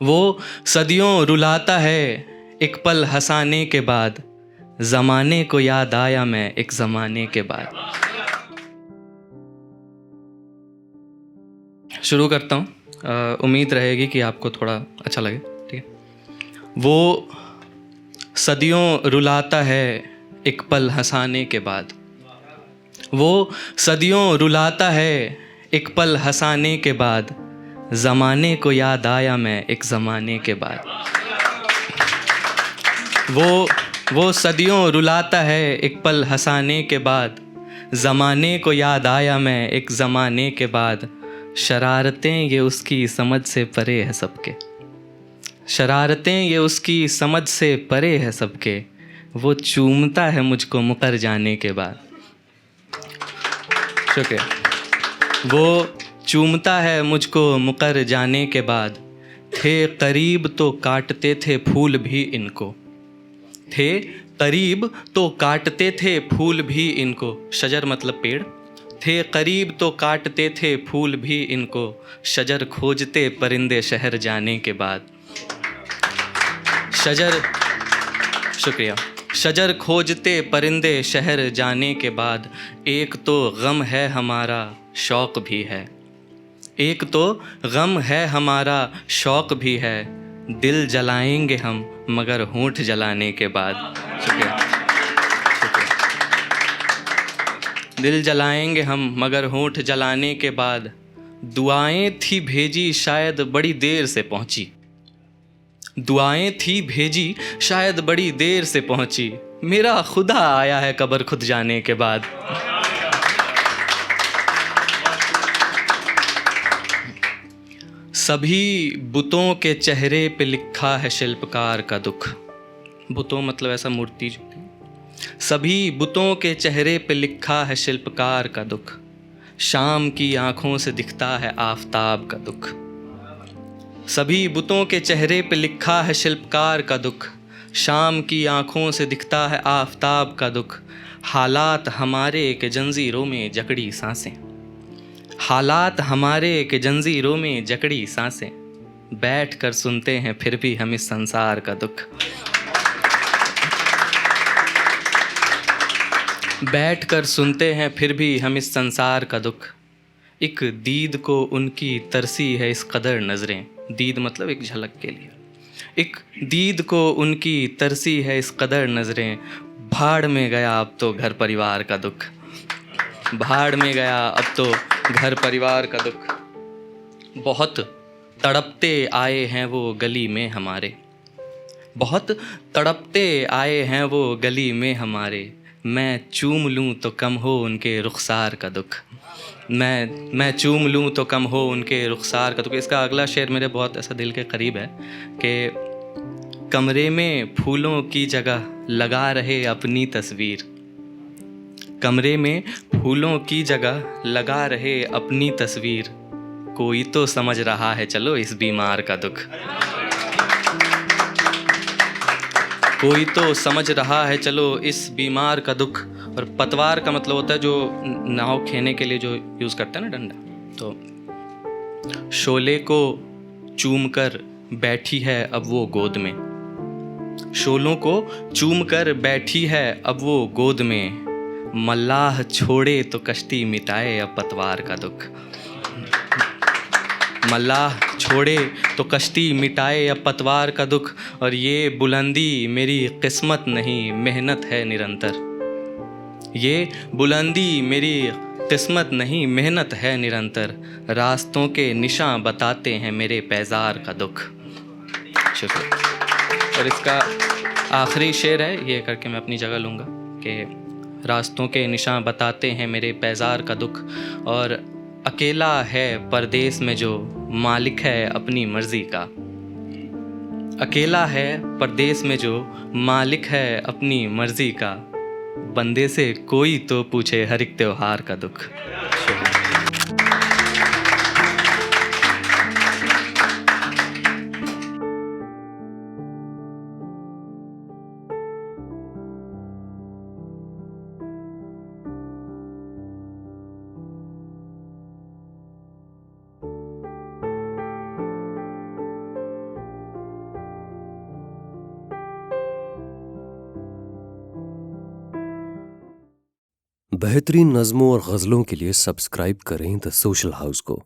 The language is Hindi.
वो सदियों रुलाता है एक पल हंसाने के बाद, ज़माने को याद आया मैं एक ज़माने के बाद। शुरू करता हूँ। उम्मीद रहेगी कि आपको थोड़ा अच्छा लगे। ठीक है। वो सदियों रुलाता है एक पल हंसाने के बाद। वो सदियों रुलाता है एक पल हंसाने के बाद, ज़माने को याद आया मैं एक ज़माने के बाद। वो सदियों रुलाता है एक पल हंसाने के बाद, ज़माने को याद आया मैं एक ज़माने के बाद। शरारतें ये उसकी समझ से परे है सबके, शरारतें ये उसकी समझ से परे है सबके। वो चूमता है मुझको मुकर जाने के बाद। शुक्रिया। वो चूमता है मुझको मुकर जाने के बाद। थे करीब तो काटते थे फूल भी इनको, थे करीब तो काटते थे फूल भी इनको। शजर मतलब पेड़। थे करीब तो काटते थे फूल भी इनको, शजर खोजते परिंदे शहर जाने के बाद। शजर शुक्रिया। शजर खोजते परिंदे शहर जाने के बाद। एक तो गम है हमारा शौक़ भी है, एक तो गम है हमारा शौक़ भी है। दिल जलाएंगे हम मगर होंठ जलाने के बाद। शुक्रिया। दिल जलाएंगे हम मगर होंठ जलाने के बाद। दुआएं थी भेजी शायद बड़ी देर से पहुंची, दुआएं थी भेजी शायद बड़ी देर से पहुंची। मेरा खुदा आया है कब्र खुद जाने के बाद। सभी बुतों के चेहरे पे लिखा है शिल्पकार का दुख। बुतों मतलब ऐसा मूर्ति जो थी। सभी बुतों के चेहरे पे लिखा है शिल्पकार का दुख। शाम की आँखों से दिखता है आफताब का दुख। सभी बुतों के चेहरे पे लिखा है शिल्पकार का दुख। शाम की आँखों से दिखता है आफताब का दुख। हालात हमारे के जंजीरों में जकड़ी सांसें, हालात हमारे के जंजीरों में जकड़ी सांसें। बैठ कर सुनते हैं फिर भी हम इस संसार का दुख। बैठ कर सुनते हैं फिर भी हम इस संसार का दुख। एक दीद को उनकी तरसी है इस कदर नज़रें, दीद मतलब एक झलक के लिए। एक दीद को उनकी तरसी है इस कदर नज़रें। भाड़ में गया अब तो घर परिवार का दुख, भाड़ में गया अब तो घर परिवार का दुख। बहुत तड़पते आए हैं वो गली में हमारे, बहुत तड़पते आए हैं वो गली में हमारे। मैं चूम लूँ तो कम हो उनके रुखसार का दुख, मैं चूम लूँ तो कम हो उनके रुखसार का दुख। इसका अगला शेर मेरे बहुत ऐसा दिल के करीब है कि कमरे में फूलों की जगह लगा रहे अपनी तस्वीर, कमरे में फूलों की जगह लगा रहे अपनी तस्वीर। कोई तो समझ रहा है चलो इस बीमार का दुख, कोई तो समझ रहा है चलो इस बीमार का दुख। और पतवार का मतलब होता है जो नाव खेने के लिए जो यूज़ करते हैं ना, डंडा। तो शोले को चूम कर बैठी है अब वो गोद में, शोलों को चूम कर बैठी है अब वो गोद में। मल्लाह छोड़े तो कश्ती मिटाए अब पतवार का दुख, मल्लाह छोड़े तो कश्ती मिटाए अब पतवार का दुख। और ये बुलंदी मेरी किस्मत नहीं मेहनत है निरंतर, ये बुलंदी मेरी किस्मत नहीं मेहनत है निरंतर। रास्तों के निशान बताते हैं मेरे पैजार का दुख। शुक्रिया। और इसका आखिरी शेर है, ये करके मैं अपनी जगह लूँगा कि रास्तों के निशान बताते हैं मेरे पैजार का दुख। और अकेला है परदेस में जो मालिक है अपनी मर्जी का, अकेला है परदेस में जो मालिक है अपनी मर्जी का। बंदे से कोई तो पूछे हर एक त्योहार का दुख। बेहतरीन नज़्मों और गज़लों के लिए सब्सक्राइब करें द सोशल हाउस को।